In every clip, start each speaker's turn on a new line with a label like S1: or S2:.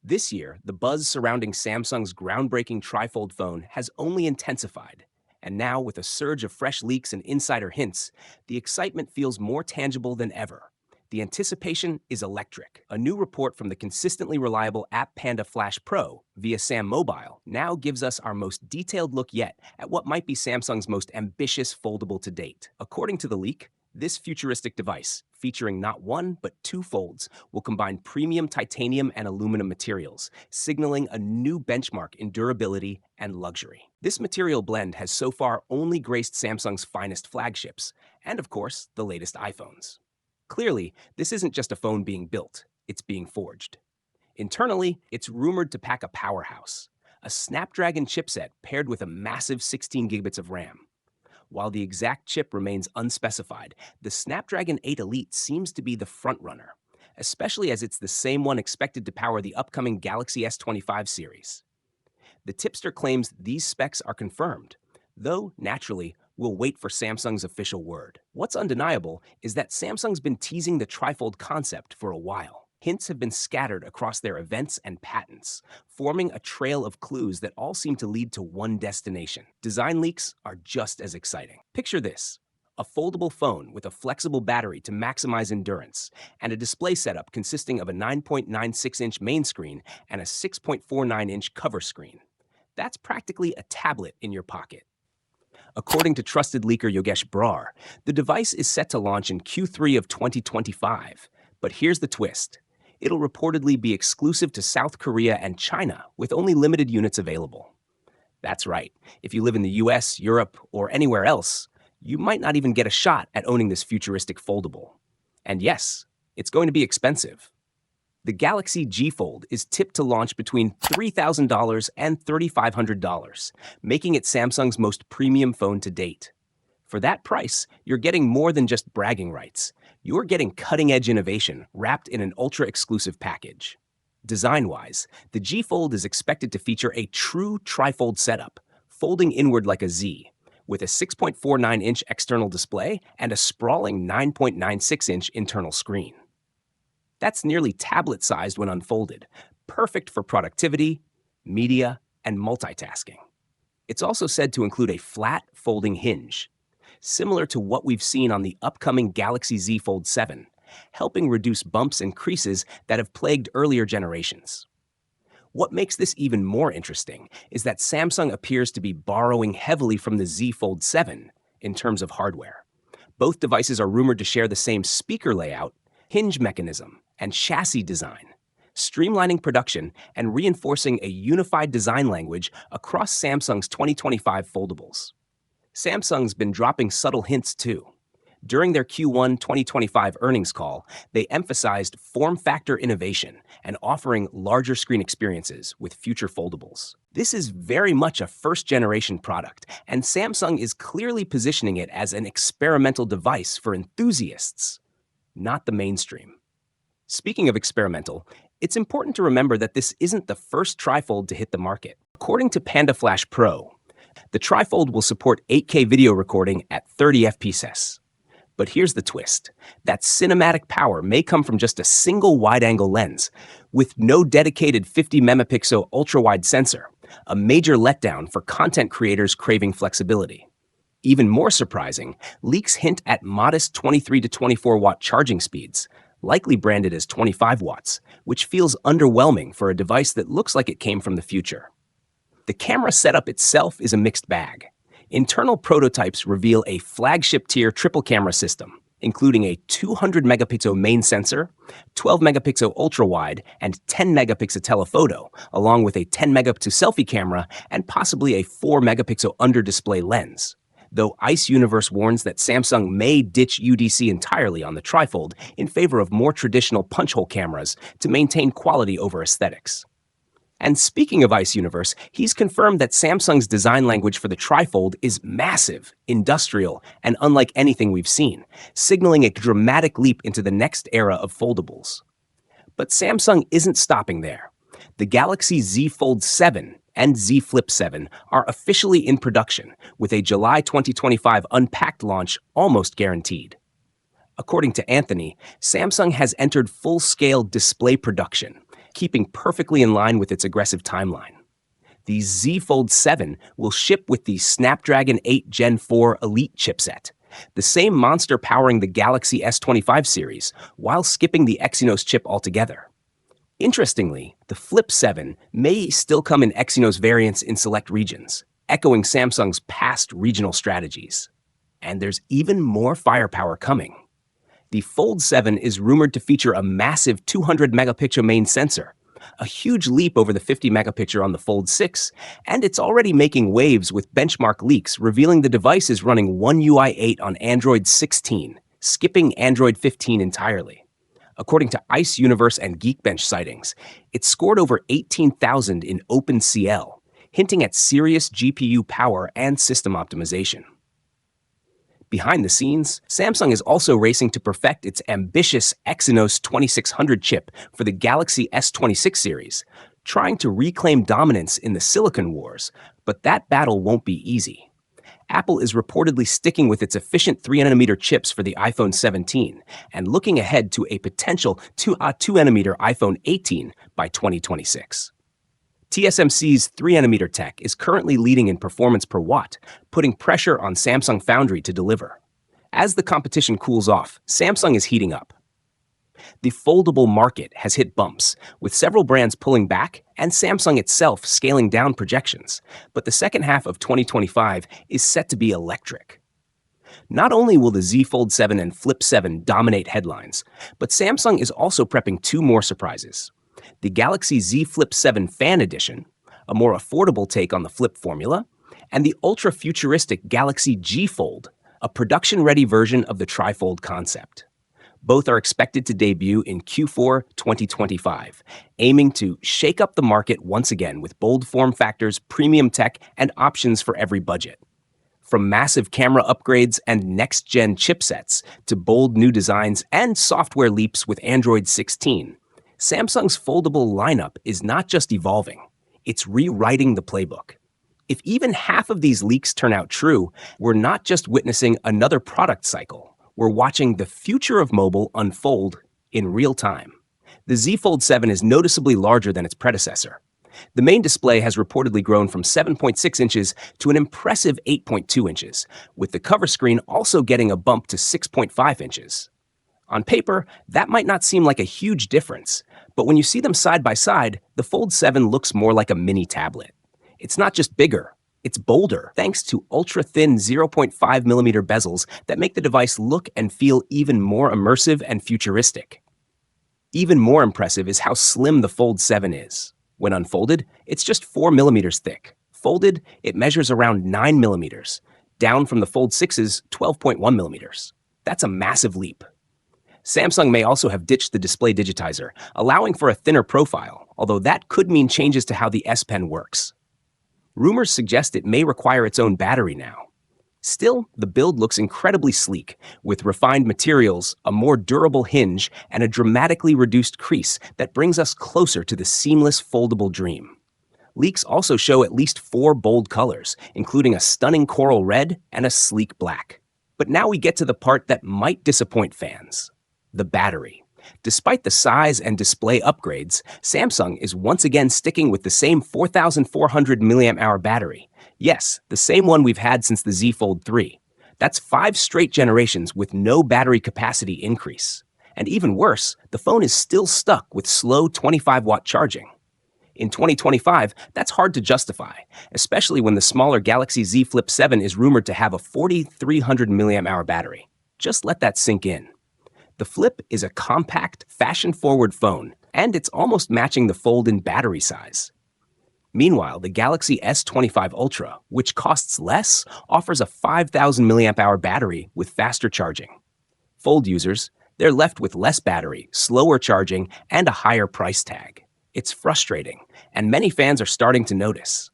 S1: This year, the buzz surrounding Samsung's groundbreaking trifold phone has only intensified. And now, with a surge of fresh leaks and insider hints, the excitement feels more tangible than ever. The anticipation is electric. A new report from the consistently reliable App Panda Flash Pro via Sam Mobile now gives us our most detailed look yet at what might be Samsung's most ambitious foldable to date. According to the leak, this futuristic device, featuring not one but two folds, will combine premium titanium and aluminum materials, signaling a new benchmark in durability and luxury. This material blend has so far only graced Samsung's finest flagships, and of course, the latest iPhones. Clearly, this isn't just a phone being built, it's being forged. Internally, it's rumored to pack a powerhouse, a Snapdragon chipset paired with a massive 16 gigabits of RAM. While the exact chip remains unspecified, the Snapdragon 8 Elite seems to be the frontrunner, especially as it's the same one expected to power the upcoming Galaxy S25 series. The tipster claims these specs are confirmed, though, naturally, we'll wait for Samsung's official word. What's undeniable is that Samsung's been teasing the trifold concept for a while. Hints have been scattered across their events and patents, forming a trail of clues that all seem to lead to one destination. Design leaks are just as exciting. Picture this: a foldable phone with a flexible battery to maximize endurance, and a display setup consisting of a 9.96-inch main screen and a 6.49-inch cover screen. That's practically a tablet in your pocket. According to trusted leaker Yogesh Brar, the device is set to launch in Q3 of 2025. But here's the twist: it'll reportedly be exclusive to South Korea and China, with only limited units available. That's right, if you live in the US, Europe, or anywhere else, you might not even get a shot at owning this futuristic foldable. And yes, it's going to be expensive. The Galaxy G Fold is tipped to launch between $3,000 and $3,500, making it Samsung's most premium phone to date. For that price, you're getting more than just bragging rights. You're getting cutting-edge innovation wrapped in an ultra-exclusive package. Design-wise, the G Fold is expected to feature a true trifold setup, folding inward like a Z, with a 6.49-inch external display and a sprawling 9.96-inch internal screen. That's nearly tablet-sized when unfolded, perfect for productivity, media, and multitasking. It's also said to include a flat, folding hinge, similar to what we've seen on the upcoming Galaxy Z Fold 7, helping reduce bumps and creases that have plagued earlier generations. What makes this even more interesting is that Samsung appears to be borrowing heavily from the Z Fold 7 in terms of hardware. Both devices are rumored to share the same speaker layout, hinge mechanism, and chassis design, streamlining production and reinforcing a unified design language across Samsung's 2025 foldables. Samsung's been dropping subtle hints too. During their Q1 2025 earnings call, they emphasized form factor innovation and offering larger screen experiences with future foldables. This is very much a first-generation product, and Samsung is clearly positioning it as an experimental device for enthusiasts, not the mainstream. Speaking of experimental, it's important to remember that this isn't the first trifold to hit the market. According to Panda Flash Pro, the trifold will support 8K video recording at 30 FPS. But here's the twist: that cinematic power may come from just a single wide-angle lens, with no dedicated 50-megapixel ultra-wide sensor, a major letdown for content creators craving flexibility. Even more surprising, leaks hint at modest 23 to 24-watt charging speeds, likely branded as 25 watts, which feels underwhelming for a device that looks like it came from the future. The camera setup itself is a mixed bag. Internal prototypes reveal a flagship-tier triple camera system, including a 200-megapixel main sensor, 12-megapixel ultra-wide, and 10-megapixel telephoto, along with a 10-megapixel selfie camera and possibly a 4-megapixel under-display lens. Though Ice Universe warns that Samsung may ditch UDC entirely on the trifold in favor of more traditional punch-hole cameras to maintain quality over aesthetics. And speaking of Ice Universe, he's confirmed that Samsung's design language for the trifold is massive, industrial, and unlike anything we've seen, signaling a dramatic leap into the next era of foldables. But Samsung isn't stopping there. The Galaxy Z Fold 7 and Z Flip 7 are officially in production, with a July 2025 unpacked launch almost guaranteed. According to Anthony, Samsung has entered full-scale display production, keeping perfectly in line with its aggressive timeline. The Z Fold 7 will ship with the Snapdragon 8 Gen 4 Elite chipset, the same monster powering the Galaxy S25 series, while skipping the Exynos chip altogether. Interestingly, the Flip 7 may still come in Exynos variants in select regions, echoing Samsung's past regional strategies. And there's even more firepower coming. The Fold 7 is rumored to feature a massive 200-megapixel main sensor, a huge leap over the 50-megapixel on the Fold 6, and it's already making waves with benchmark leaks revealing the device is running One UI 8 on Android 16, skipping Android 15 entirely. According to Ice Universe and Geekbench sightings, it scored over 18,000 in OpenCL, hinting at serious GPU power and system optimization. Behind the scenes, Samsung is also racing to perfect its ambitious Exynos 2600 chip for the Galaxy S26 series, trying to reclaim dominance in the silicon wars, but that battle won't be easy. Apple is reportedly sticking with its efficient 3nm chips for the iPhone 17 and looking ahead to a potential 2nm iPhone 18 by 2026. TSMC's 3nm tech is currently leading in performance per watt, putting pressure on Samsung Foundry to deliver. As the competition cools off, Samsung is heating up. The foldable market has hit bumps, with several brands pulling back and Samsung itself scaling down projections, but the second half of 2025 is set to be electric. Not only will the Z Fold 7 and Flip 7 dominate headlines, but Samsung is also prepping two more surprises. The Galaxy Z Flip 7 Fan Edition, a more affordable take on the Flip formula, and the ultra-futuristic Galaxy G Fold, a production-ready version of the trifold concept. Both are expected to debut in Q4 2025, aiming to shake up the market once again with bold form factors, premium tech, and options for every budget. From massive camera upgrades and next-gen chipsets to bold new designs and software leaps with Android 16, Samsung's foldable lineup is not just evolving, it's rewriting the playbook. If even half of these leaks turn out true, we're not just witnessing another product cycle, we're watching the future of mobile unfold in real time. The Z Fold 7 is noticeably larger than its predecessor. The main display has reportedly grown from 7.6 inches to an impressive 8.2 inches, with the cover screen also getting a bump to 6.5 inches. On paper, that might not seem like a huge difference, but when you see them side by side, the Fold 7 looks more like a mini tablet. It's not just bigger, it's bolder, thanks to ultra-thin 0.5mm bezels that make the device look and feel even more immersive and futuristic. Even more impressive is how slim the Fold 7 is. When unfolded, it's just 4mm thick. Folded, it measures around 9mm, down from the Fold 6's 12.1mm. That's a massive leap. Samsung may also have ditched the display digitizer, allowing for a thinner profile, although that could mean changes to how the S Pen works. Rumors suggest it may require its own battery now. Still, the build looks incredibly sleek, with refined materials, a more durable hinge, and a dramatically reduced crease that brings us closer to the seamless foldable dream. Leaks also show at least 4 bold colors, including a stunning coral red and a sleek black. But now we get to the part that might disappoint fans. The battery. Despite the size and display upgrades, Samsung is once again sticking with the same 4,400 mAh battery. Yes, the same one we've had since the Z Fold 3. That's 5 straight generations with no battery capacity increase. And even worse, the phone is still stuck with slow 25-watt charging. In 2025, that's hard to justify, especially when the smaller Galaxy Z Flip 7 is rumored to have a 4,300 mAh battery. Just let that sink in. The Flip is a compact, fashion-forward phone, and it's almost matching the Fold in battery size. Meanwhile, the Galaxy S25 Ultra, which costs less, offers a 5,000 mAh battery with faster charging. Fold users, they're left with less battery, slower charging, and a higher price tag. It's frustrating, and many fans are starting to notice.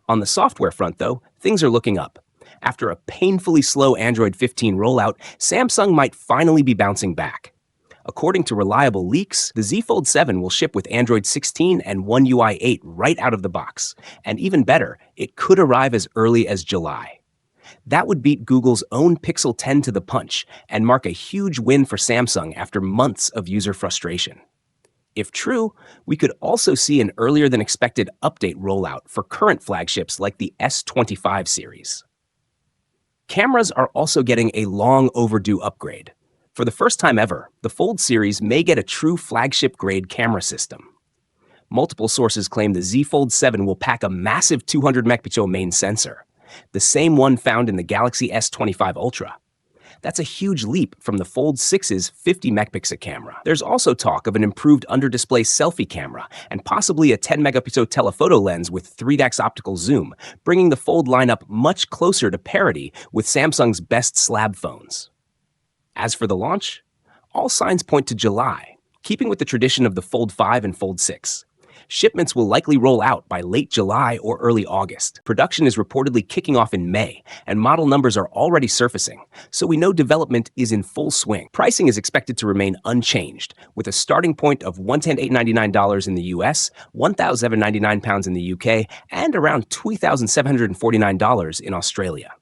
S1: On the software front, though, things are looking up. After a painfully slow Android 15 rollout, Samsung might finally be bouncing back. According to reliable leaks, the Z Fold 7 will ship with Android 16 and One UI 8 right out of the box. And even better, it could arrive as early as July. That would beat Google's own Pixel 10 to the punch and mark a huge win for Samsung after months of user frustration. If true, we could also see an earlier than expected update rollout for current flagships like the S25 series. Cameras are also getting a long overdue upgrade. For the first time ever, the Fold series may get a true flagship grade camera system. Multiple sources claim the Z Fold 7 will pack a massive 200 megapixel main sensor, the same one found in the Galaxy S25 Ultra. That's a huge leap from the Fold 6's 50 megapixel camera. There's also talk of an improved under-display selfie camera and possibly a 10 megapixel telephoto lens with 3x optical zoom, bringing the Fold lineup much closer to parity with Samsung's best slab phones. As for the launch, all signs point to July, keeping with the tradition of the Fold 5 and Fold 6. Shipments will likely roll out by late July or early August. Production is reportedly kicking off in May, and model numbers are already surfacing, so we know development is in full swing. Pricing is expected to remain unchanged, with a starting point of $110,899 in the US, £1,799 in the UK, and around $2,749 in Australia.